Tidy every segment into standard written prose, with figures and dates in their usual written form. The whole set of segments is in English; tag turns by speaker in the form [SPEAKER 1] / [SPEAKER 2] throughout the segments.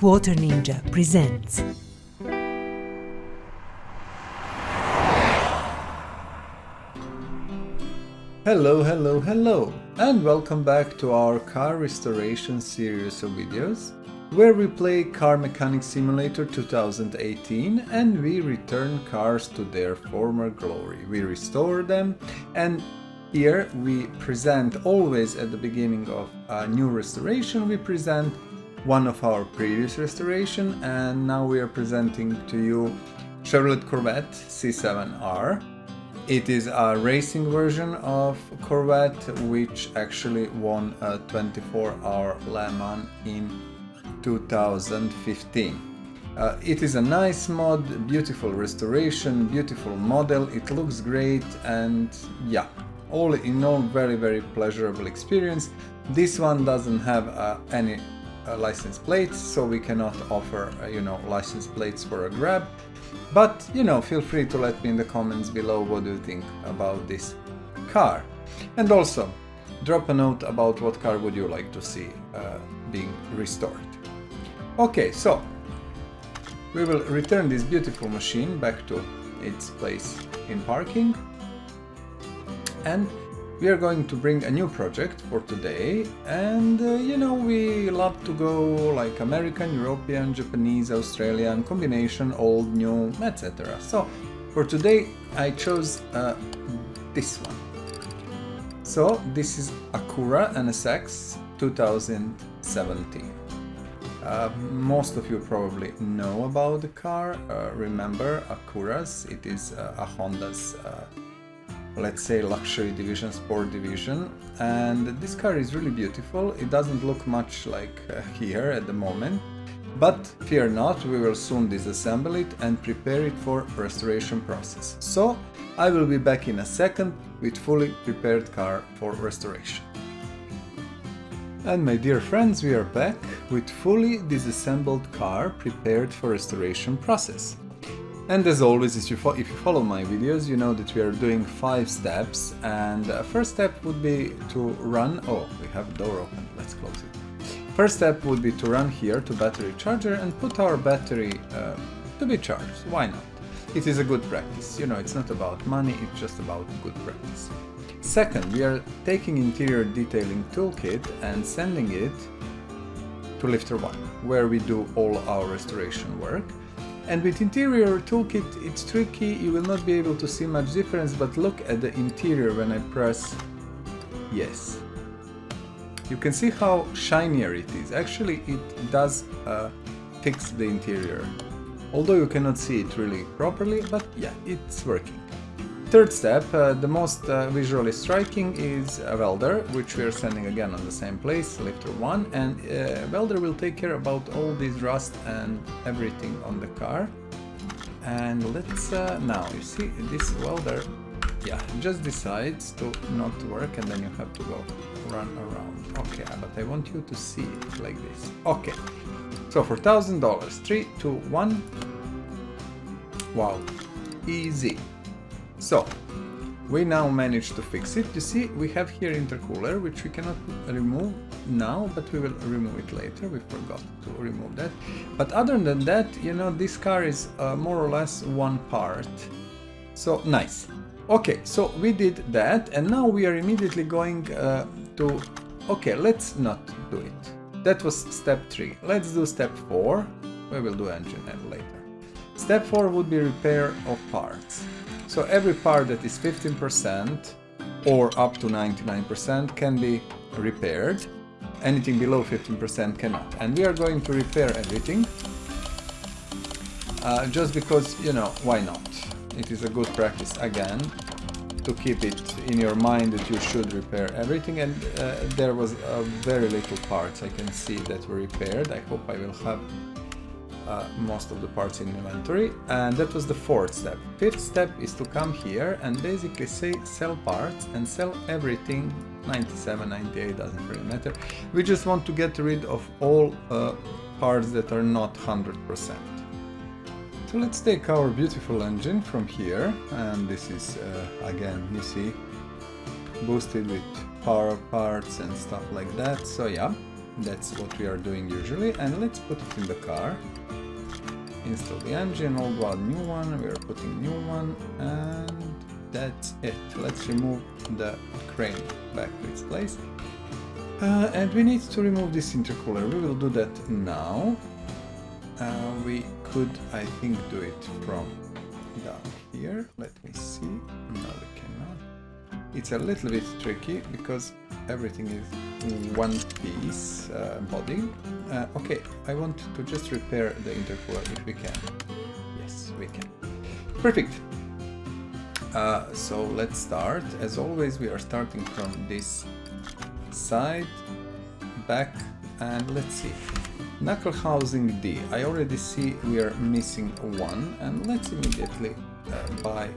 [SPEAKER 1] Blackwater Ninja presents.
[SPEAKER 2] Hello, and welcome back to our car restoration series of videos, where we play Car Mechanic Simulator 2018 and we return cars to their former glory. We restore them, and here we present, always at the beginning of a new restoration, we present one of our previous restoration, and now we are presenting to you Chevrolet Corvette C7R. It is a racing version of Corvette, which actually won a 24-hour Le Mans in 2015. It is a nice mod, beautiful restoration, beautiful model, it looks great, and yeah, all in all, very pleasurable experience. This one doesn't have any license plates, so we cannot offer license plates for a grab. But, feel free to let me in the comments below what do you think about this car. And also, drop a note about what car would you like to see being restored. Okay, so, we will return this beautiful machine back to its place in parking. And we are going to bring a new project for today, and we love to go like American, European, Japanese, Australian, combination, old, new, etc. So for today I chose this one. So this is Acura NSX 2017. Most of you probably know about the car. Remember Acuras, it is a Honda's let's say luxury division, sport division, and this car is really beautiful. It doesn't look much like here at the moment, but fear not, we will soon disassemble it and prepare it for restoration process. So I will be back in a second with fully prepared car for restoration. And my dear friends, we are back with fully disassembled car prepared for restoration process. And as always, if you follow my videos, you know that we are doing 5 steps, and first step would be to run, we have a door open, let's close it. First step would be to run here to battery charger and put our battery to be charged, why not? It is a good practice, it's not about money, it's just about good practice. Second, we are taking interior detailing toolkit and sending it to lifter 1, where we do all our restoration work. And with interior toolkit it's tricky, you will not be able to see much difference, but look at the interior when I press yes. You can see how shinier it is. Actually it does fix the interior, although you cannot see it really properly, but yeah, it's working. Third step, the most visually striking, is a welder, which we are sending again on the same place, lifter 1, and welder will take care about all this rust and everything on the car. And let's now, you see, this welder, just decides to not work, and then you have to go run around. Okay, but I want you to see it like this. Okay, so for $1,000, 3, 2, 1, wow, easy. So, we now managed to fix it. You see, we have here intercooler, which we cannot remove now, but we will remove it later. We forgot to remove that. But other than that, this car is more or less one part. So, nice. Okay, so we did that, and now we are immediately going to... Okay, let's not do it. That was step 3. Let's do step 4. We will do engine later. Step 4 would be repair of parts. So every part that is 15% or up to 99% can be repaired. Anything below 15% cannot. And we are going to repair everything. Just because, why not? It is a good practice, again, to keep it in your mind that you should repair everything. And there was very little parts I can see that were repaired. I hope I will have most of the parts in inventory, and that was the 4th step. 5th step is to come here and basically say sell parts and sell everything, 97, 98, doesn't really matter. We just want to get rid of all parts that are not 100%. So let's take our beautiful engine from here, and this is again, you see, boosted with power parts and stuff like that. So yeah, That's what we are doing usually. And let's put it in the car. Install the engine, old one, new one. We are putting new one, and that's it. Let's remove the crane back to its place. And we need to remove this intercooler. We will do that now. We could, I think, do it from down here. Let me see. No, we cannot. It's a little bit tricky because everything is one piece body. Okay, I want to just repair the intercooler if we can. Yes, we can. Perfect. So let's start. As always, we are starting from this side, back, and let's see. Knuckle housing D. I already see we are missing one, and let's immediately buy,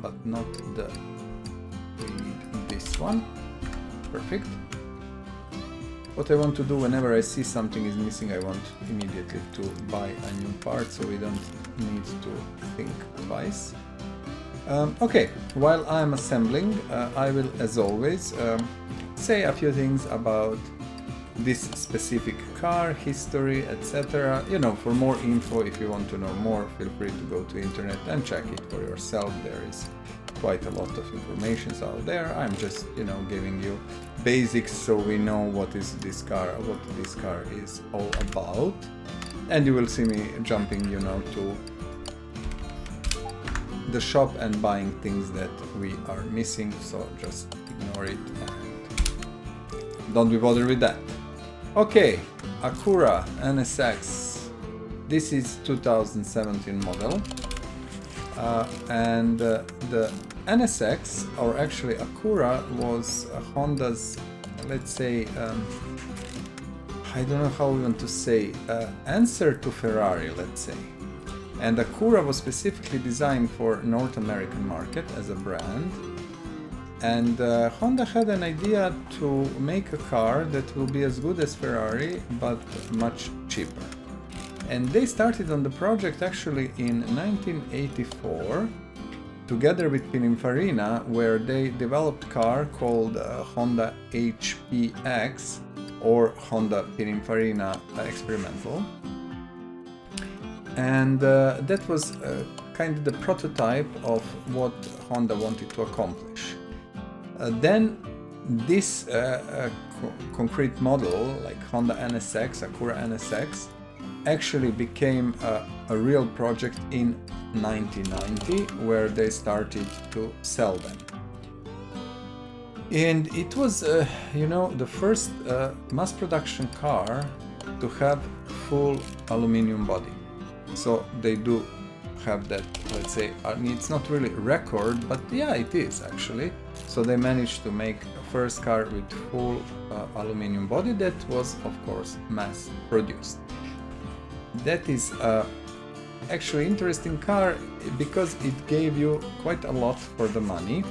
[SPEAKER 2] but not the. We need this one. Perfect. What I want to do whenever I see something is missing, I want immediately to buy a new part, so we don't need to think twice. Okay, while I'm assembling, I will, as always, say a few things about this specific car, history, etc. You know, for more info, if you want to know more, feel free to go to internet and check it for yourself. There is quite a lot of information out there. I'm just, you know, giving you basics so we know what is this car, what this car is all about. And you will see me jumping, you know, to the shop and buying things that we are missing, so just ignore it and don't be bothered with that. Okay, Acura NSX. This is 2017 model, and the NSX, or actually Acura, was Honda's, let's say, I don't know how we want to say, answer to Ferrari, let's say. And Acura was specifically designed for North American market as a brand. And Honda had an idea to make a car that will be as good as Ferrari, but much cheaper. And they started on the project actually in 1984, together with Pininfarina, where they developed a car called Honda HPX, or Honda Pininfarina Experimental. And that was kind of the prototype of what Honda wanted to accomplish. Then this concrete model, like Honda NSX, Acura NSX, actually became a real project in 1990, where they started to sell them. And it was, you know, the first mass production car to have full aluminum body. So they do have that, let's say, I mean, it's not really record, but yeah, it is actually. So they managed to make a first car with full aluminum body that was, of course, mass produced. That is actually interesting car because it gave you quite a lot for the money.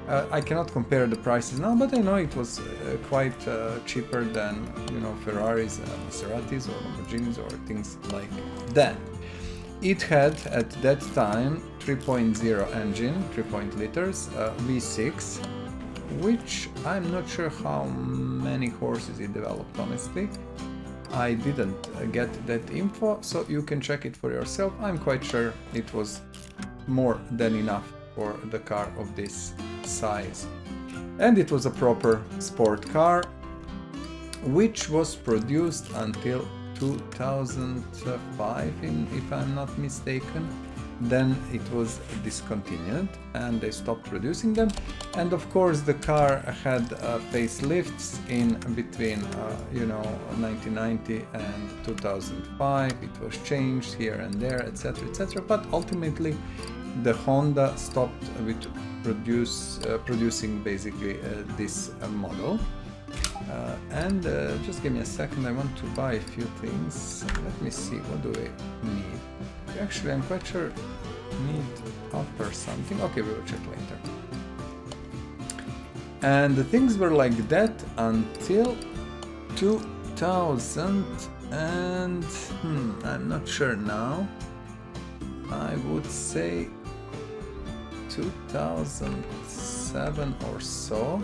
[SPEAKER 2] I cannot compare the prices now, but I know it was quite cheaper than, you know, Ferraris, Maseratis, or Lamborghinis, or things like that. It had at that time 3.0 engine, 3 liters, V6, which I'm not sure how many horses it developed, honestly. I didn't get that info, so you can check it for yourself. I'm quite sure it was more than enough for the car of this size. And it was a proper sport car, which was produced until 2005, if I'm not mistaken. Then it was discontinued and they stopped producing them. And of course the car had facelifts in between, you know, 1990 and 2005. It was changed here and there, etc., etc. But ultimately the Honda stopped with producing basically this model. And just give me a second, I want to buy a few things. Let me see, what do I need? Actually, I'm quite sure need up or something. Okay, we will check later. And the things were like that until 2000 and I'm not sure now. I would say 2007 or so.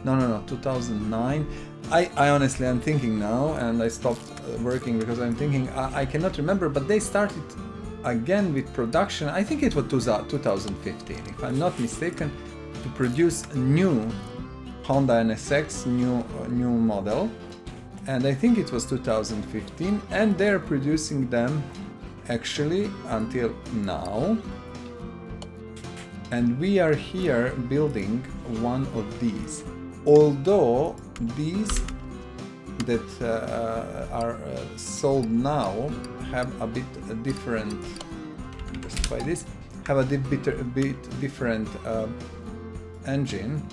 [SPEAKER 2] No, 2009. I honestly am thinking now, and I stopped working because I'm thinking I cannot remember, but they started again with production. I think it was 2015, if I'm not mistaken, to produce a new Honda NSX, new model, and I think it was 2015, and they're producing them actually until now. And we are here building one of these. Although these that are sold now have a bit different, justify this, have a bit different engine.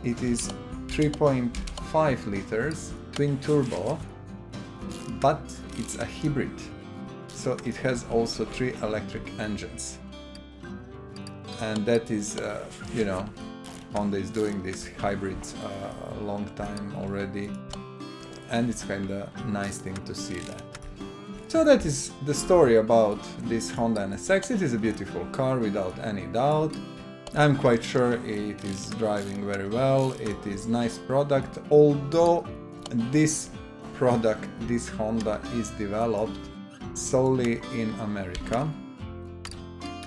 [SPEAKER 2] It is 3.5 liters twin turbo, but it's a hybrid, so it has also 3 electric engines. And that is, you know, Honda is doing this hybrids a long time already, and it's kind of nice thing to see that. So that is the story about this Honda NSX. It is a beautiful car without any doubt. I'm quite sure it is driving very well. It is nice product, although this product, this Honda, is developed solely in America,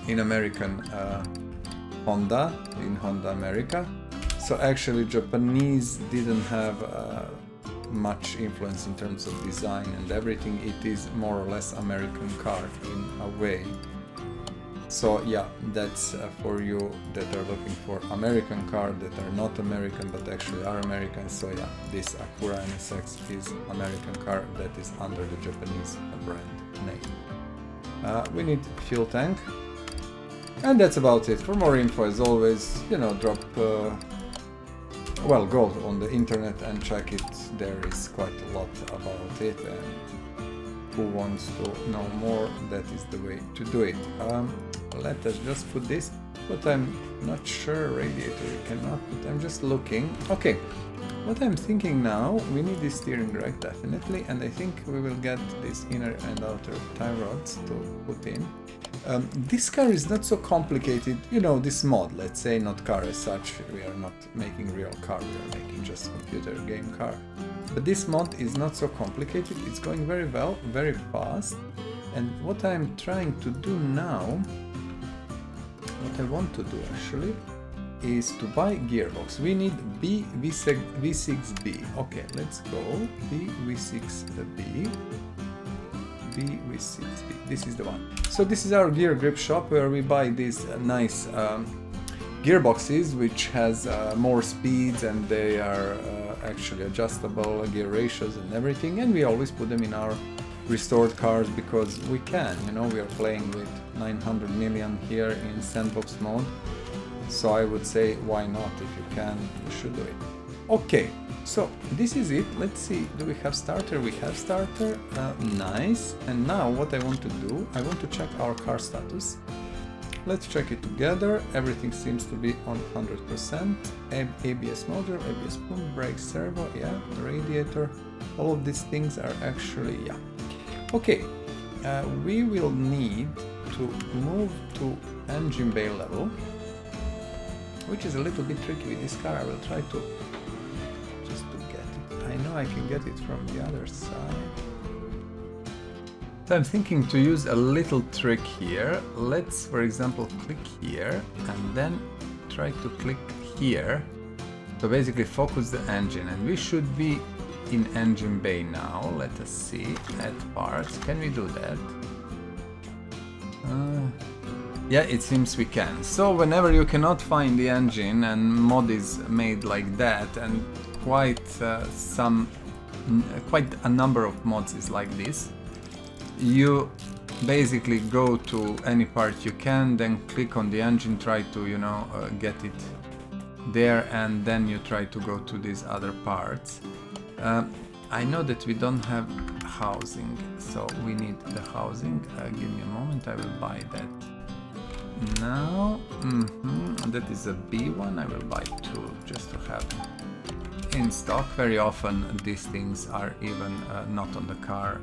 [SPEAKER 2] in American Honda, in Honda America. So actually Japanese didn't have much influence in terms of design and everything. It is more or less American car in a way. So yeah, that's for you that are looking for American car that are not American but actually are American. So yeah, this Acura NSX is American car that is under the Japanese brand name. We need fuel tank. And that's about it. For more info, as always, you know, drop, well, go on the internet and check it. There is quite a lot about it, and who wants to know more, that is the way to do it. Let us just put this, but I'm not sure, radiator you cannot, but I'm just looking. Okay, what I'm thinking now, we need this steering rack definitely, and I think we will get these inner and outer tie rods to put in. This car is not so complicated, you know, this mod, let's say, not car as such, we are not making real car, we are making just computer game car. But this mod is not so complicated, it's going very well, very fast, and what I'm trying to do now, what I want to do actually, is to buy gearbox. We need V6B. Okay, let's go, V6B. V6B, this is the one. So this is our gear grip shop where we buy these nice gearboxes which has more speeds, and they are actually adjustable gear ratios and everything, and we always put them in our restored cars because we can, you know, we are playing with 900 million here in sandbox mode, so I would say why not? If you can, you should do it. Okay, so this is it. Let's see, do we have starter? We have starter, nice. And now what I want to do, I want to check our car status. Let's check it together. Everything seems to be on 100%. ABS motor, ABS pump, brake servo, yeah, radiator. All of these things are actually, yeah. Okay, we will need to move to engine bay level, which is a little bit tricky with this car. I will try to I know I can get it from the other side. So I'm thinking to use a little trick here. Let's, for example, click here and then try to click here. So basically focus the engine, and we should be in engine bay now. Let us see, add parts. Can we do that? Yeah, it seems we can. So whenever you cannot find the engine, and mod is made like that, and quite a number of mods is like this, you basically go to any part you can, then click on the engine, try to, you know, get it there, and then you try to go to these other parts. I know that we don't have housing, so we need the housing. Give me a moment, I will buy that now. That is a B one, I will buy 2 just to have in stock. Very often these things are even not on the car,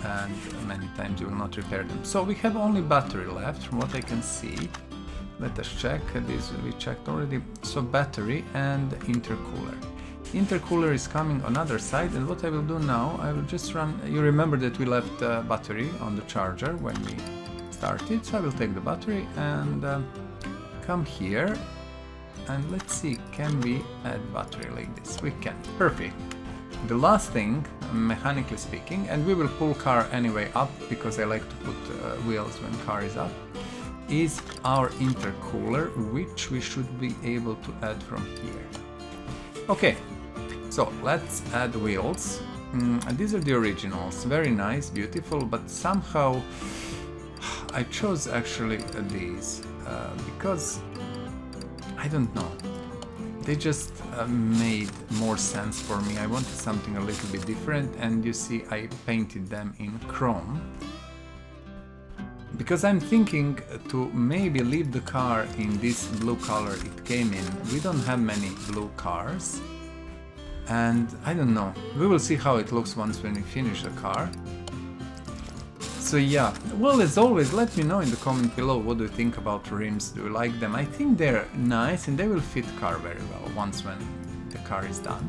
[SPEAKER 2] and many times you will not repair them. So we have only battery left from what I can see. Let us check, this we checked already. So battery and intercooler. Intercooler is coming on other side, and what I will do now, I will just run. You remember that we left the battery on the charger when we started, so I will take the battery and come here, and let's see, can we add battery like this? We can. Perfect. The last thing, mechanically speaking, and we will pull car anyway up because I like to put wheels when car is up, is our intercooler, which we should be able to add from here. Okay, so let's add wheels. These are the originals, very nice, beautiful, but somehow I chose actually these because I don't know, they just made more sense for me. I wanted something a little bit different, and you see I painted them in chrome because I'm thinking to maybe leave the car in this blue color it came in. We don't have many blue cars, and I don't know, we will see how it looks once when we finish the car. So yeah, well, as always, let me know in the comment below what do you think about rims. Do you like them? I think they're nice and they will fit car very well once when the car is done.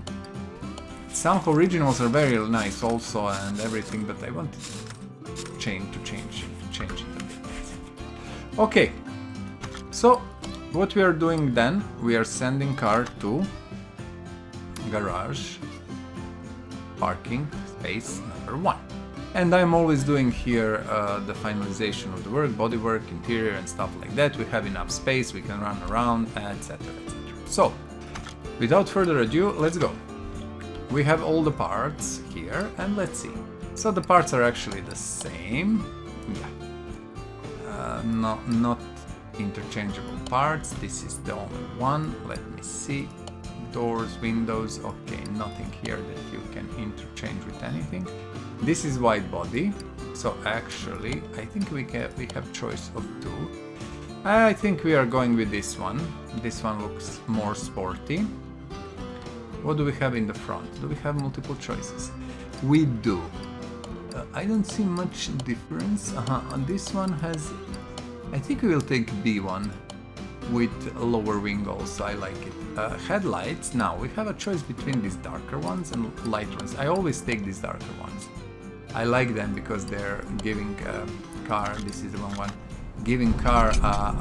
[SPEAKER 2] Some originals are very nice also and everything, but I wanted to change it a bit. Okay, so what we are doing then, we are sending car to garage parking space number 1. And I'm always doing here the finalization of the work, bodywork, interior and stuff like that. We have enough space, we can run around, etc, etc. So, without further ado, let's go. We have all the parts here, and let's see. So the parts are actually the same. Yeah. Not interchangeable parts. This is the only one. Let me see. Doors, windows, okay, nothing here that you can interchange with anything. This is wide body, so actually I think we have choice of 2. I think we are going with this one. This one looks more sporty. What do we have in the front? Do we have multiple choices? We do. I don't see much difference. This one has, I think we will take B1 with lower wing also, I like it. Headlights, now we have a choice between these darker ones and light ones. I always take these darker ones. I like them because they're giving car, this is the wrong one, giving car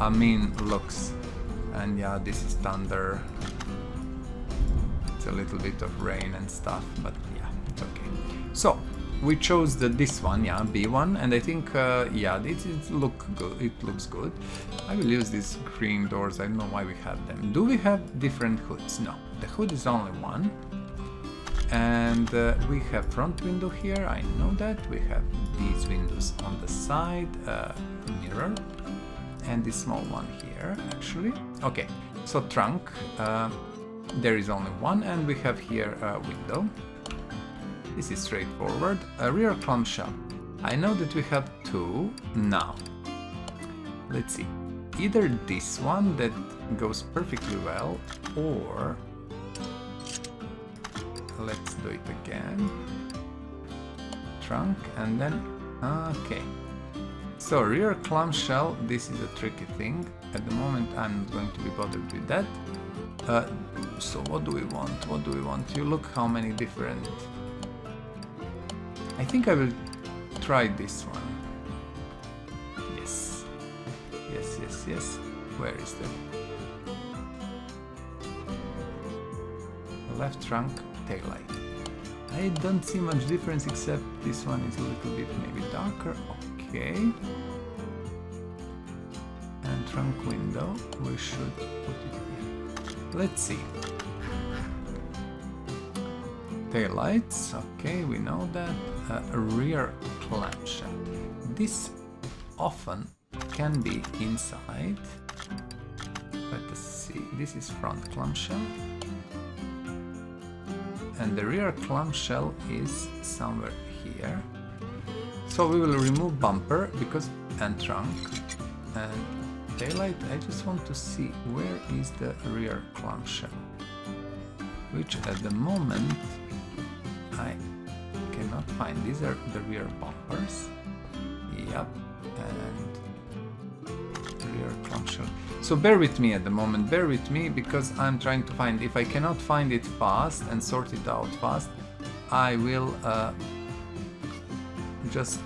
[SPEAKER 2] a mean looks. And yeah, this is thunder. It's a little bit of rain and stuff, but yeah, it's okay. So we chose this one, yeah, B1, and I think yeah, it looks good. I will use these green doors. I don't know why we have them. Do we have different hoods? No, the hood is only one. And we have front window here, I know that. We have these windows on the side, mirror, and this small one here, actually. Okay, so trunk, there is only one, and we have here a window. This is straightforward. A rear clamshell. I know that we have 2 now. Let's see. Either this one that goes perfectly well, or let's do it again. Trunk and then okay. So rear clamshell, this is a tricky thing. At the moment I'm not going to be bothered with that. So what do we want? What do we want? You look how many different. I think I will try this one. Yes. Yes, yes, yes. Where is the left trunk, taillight? I don't see much difference except this one is a little bit maybe darker. Okay. And trunk window, we should put it here. Let's see. Taillights, okay, we know that. Rear clamshell. This often can be inside. Let us see. This is front clamshell. And the rear clamshell is somewhere here. So we will remove bumper because and trunk and taillight. I just want to see where is the rear clamshell, which at the moment I cannot find. These are the rear bumpers. Yep, and rear clamshell. So bear with me at the moment, bear with me, because I'm trying to find, if I cannot find it fast and sort it out fast, I will just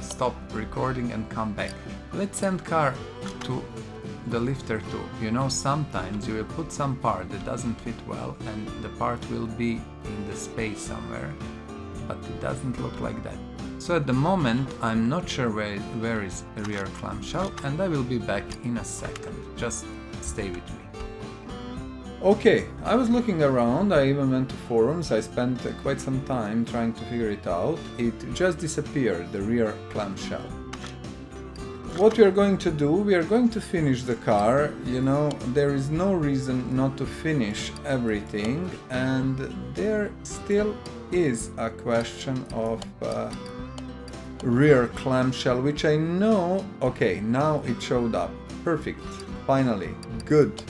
[SPEAKER 2] stop recording and come back. Let's send car to the lifter too. You know, sometimes you will put some part that doesn't fit well and the part will be in the space somewhere, but it doesn't look like that. So at the moment I'm not sure where is the rear clamshell, and I will be back in a second. Just stay with me. Okay, I was looking around, I even went to forums, I spent quite some time trying to figure it out. It just disappeared, the rear clamshell. What we are going to do, we are going to finish the car. You know, there is no reason not to finish everything, and there still is a question of rear clamshell, which I know, okay, now it showed up. Perfect, finally, good.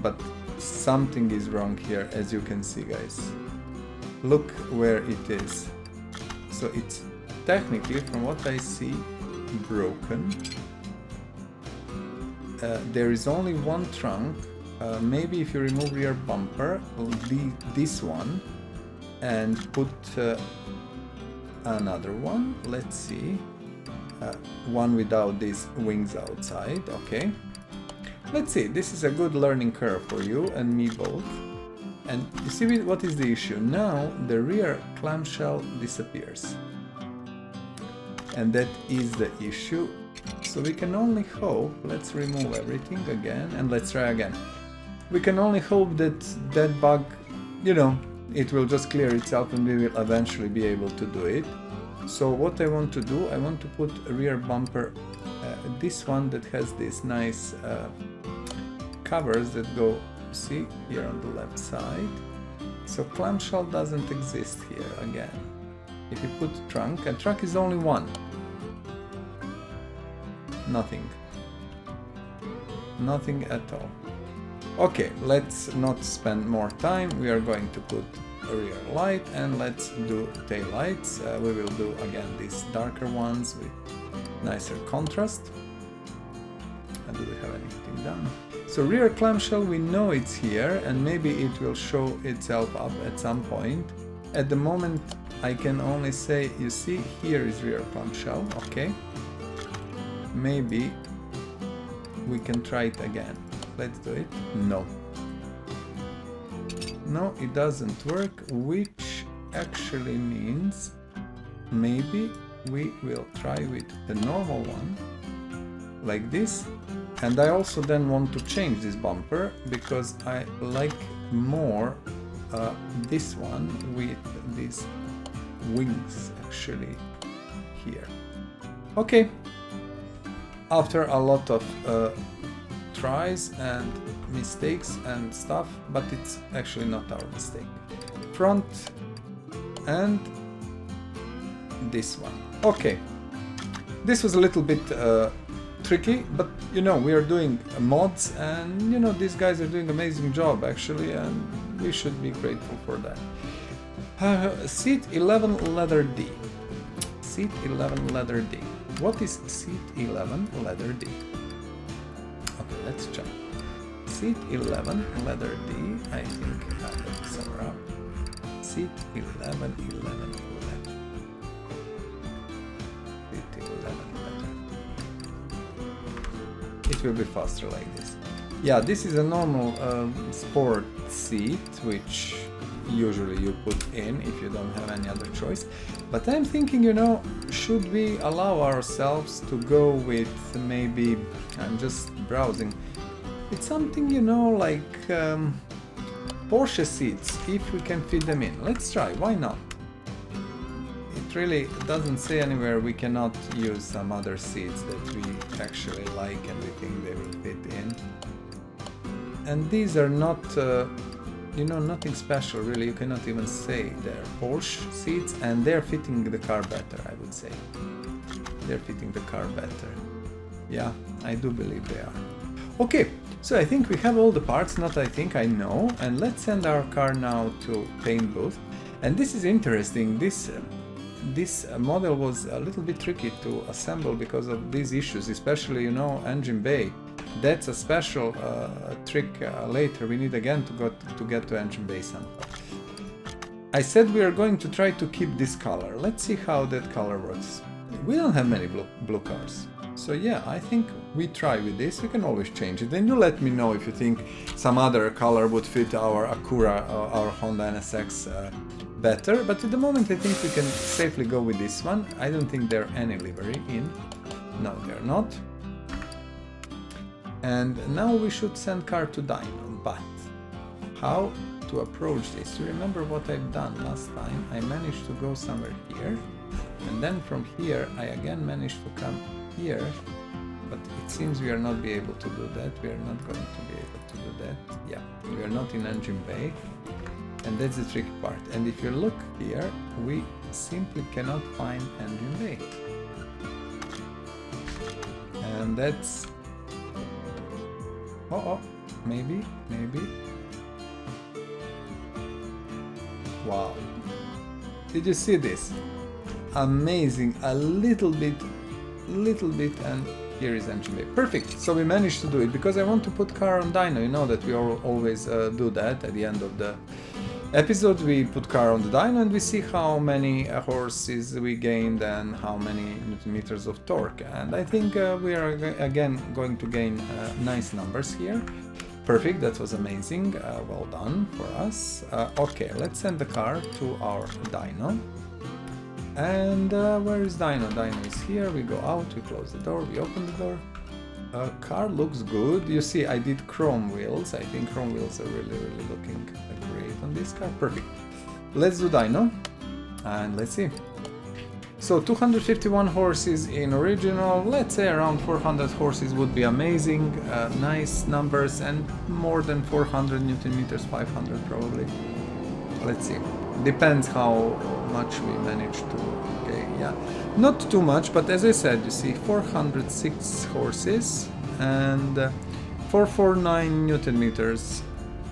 [SPEAKER 2] But something is wrong here, as you can see, guys. Look where it is. So it's technically, from what I see, broken. There is only one trunk. Maybe if you remove rear bumper, this one, and put another one, let's see, one without these wings outside, okay. Let's see, this is a good learning curve for you and me both. And you see what is the issue? Now the rear clamshell disappears. And that is the issue. So we can only hope, let's remove everything again and let's try again. We can only hope that that bug, you know, it will just clear itself and we will eventually be able to do it. So what I want to do, I want to put a rear bumper, this one that has this nice covers that go, see, here on the left side. So clamshell doesn't exist here again. If you put trunk, and trunk is only one. Nothing. Nothing at all. Okay, let's not spend more time. We are going to put a rear light and let's do tail lights. We will do again these darker ones with nicer contrast. And do we have anything done? So rear clamshell, we know it's here and maybe it will show itself up at some point. At the moment I can only say, you see, here is rear clamshell, okay. Maybe we can try it again. Let's do it. No. No, it doesn't work, which actually means maybe we will try with the normal one, like this. And I also then want to change this bumper because I like more this one with these wings actually here. Okay. After a lot of tries and mistakes and stuff, but it's actually not our mistake. Front and this one. Okay, this was a little bit tricky, but you know, we are doing mods and you know, these guys are doing an amazing job actually, and we should be grateful for that. Seat 11 leather D. Seat 11 leather D. What is seat 11 leather D? Okay, let's check. Seat 11 leather D, I think I have it somewhere up. Seat 11. Seat 11 leather D. It will be faster like this. Yeah, this is a normal sport seat, which usually you put in if you don't have any other choice. But I'm thinking, you know, should we allow ourselves to go with maybe, I'm just browsing, it's something, you know, like Porsche seats, if we can fit them in. Let's try, why not? It really doesn't say anywhere we cannot use some other seats that we actually like and we think they will fit in. And these are not you know, nothing special really, you cannot even say they're Porsche seats, and they're fitting the car better, I would say. They're fitting the car better. Yeah, I do believe they are. Okay, so I think we have all the parts, not I think, I know, and let's send our car now to paint booth. And this is interesting, this this model was a little bit tricky to assemble because of these issues, especially, you know, engine bay. That's a special trick later. We need again to get to engine bay somehow. I said we are going to try to keep this color. Let's see how that color works. We don't have many blue cars. So yeah, I think we try with this. We can always change it. Then you let me know if you think some other color would fit our Acura or our Honda NSX better. But at the moment I think we can safely go with this one. I don't think there are any livery in. No, they're not. And now we should send car to dyno. But how to approach this? You remember what I've done last time? I managed to go somewhere here. And then from here I again managed to come here, but it seems we are not be able to do that. We are not going to be able to do that. Yeah, we are not in engine bay, and that's the tricky part. And if you look here, we simply cannot find engine bay, and that's maybe wow, did you see this? Amazing, a little bit, and here is engine bay. Perfect. So we managed to do it because I want to put car on dyno. You know that we always do that at the end of the episode. We put car on the dyno and we see how many horses we gained and how many newton meters of torque. And I think we are again going to gain nice numbers here. Perfect. That was amazing. Well done for us. Okay, let's send the car to our dyno. And where is dyno? Dyno is here. We go out, we close the door, we open the door. Car looks good. You see, I did chrome wheels. I think chrome wheels are really looking great on this car. Perfect. Let's do dyno and let's see. So 251 horses in original. Let's say around 400 horses would be amazing. Nice numbers, and more than 400 newton meters, 500 probably. Let's see. Depends how much we manage to gain. Yeah, not too much, but as I said, you see 406 horses and 449 newton meters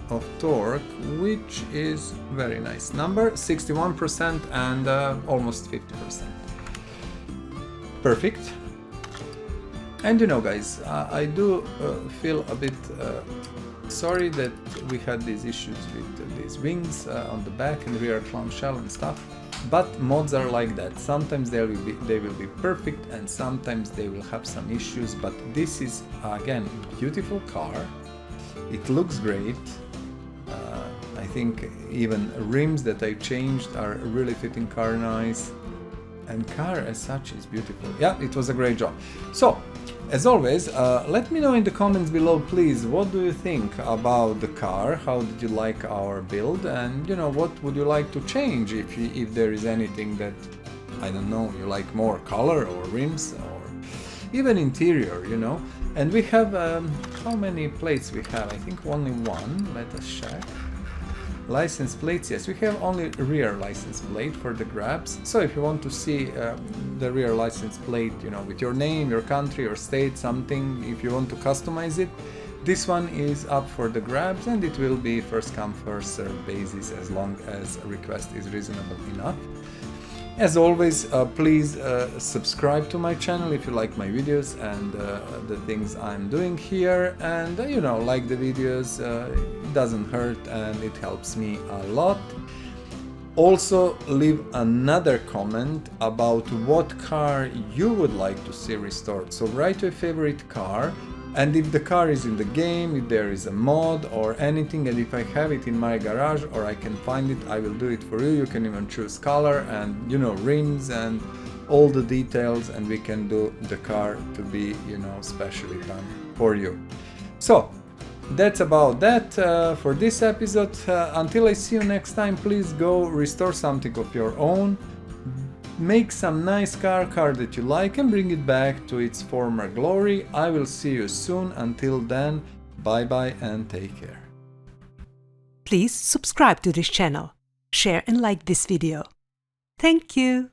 [SPEAKER 2] of torque, which is very nice number. 61% and almost 50%. Perfect. And you know, guys, I do feel a bit sorry that we had these issues with these wings on the back and rear clamshell and stuff, but mods are like that. Sometimes they will be perfect and sometimes they will have some issues, but this is again beautiful car. It looks great. I think even rims that I changed are really fitting car nice, and car as such is beautiful. Yeah, it was a great job. So as always, let me know in the comments below, please, what do you think about the car? How did you like our build? And you know, what would you like to change if there is anything that, I don't know, you like more color or rims or even interior, you know? And we have, how many plates we have? I think only one. Let us check. License plates, yes, we have only rear license plate for the grabs. So if you want to see the rear license plate, you know, with your name, your country, your state, something, if you want to customize it, this one is up for the grabs, and it will be first come first serve basis as long as a request is reasonable enough. As always, please subscribe to my channel if you like my videos and the things I'm doing here, and you know, like the videos. It doesn't hurt and it helps me a lot. Also, leave another comment about what car you would like to see restored. So write your favorite car, and if the car is in the game, if there is a mod or anything, and if I have it in my garage or I can find it, I will do it for you. You can even choose color and, you know, rims and all the details, and we can do the car to be, you know, specially done for you. So that's about that for this episode. Until I see you next time, please go restore something of your own. Make some nice car that you like and bring it back to its former glory. I will see you soon. Until then, bye bye and take care.
[SPEAKER 1] Please subscribe to this channel, share and like this video. Thank you.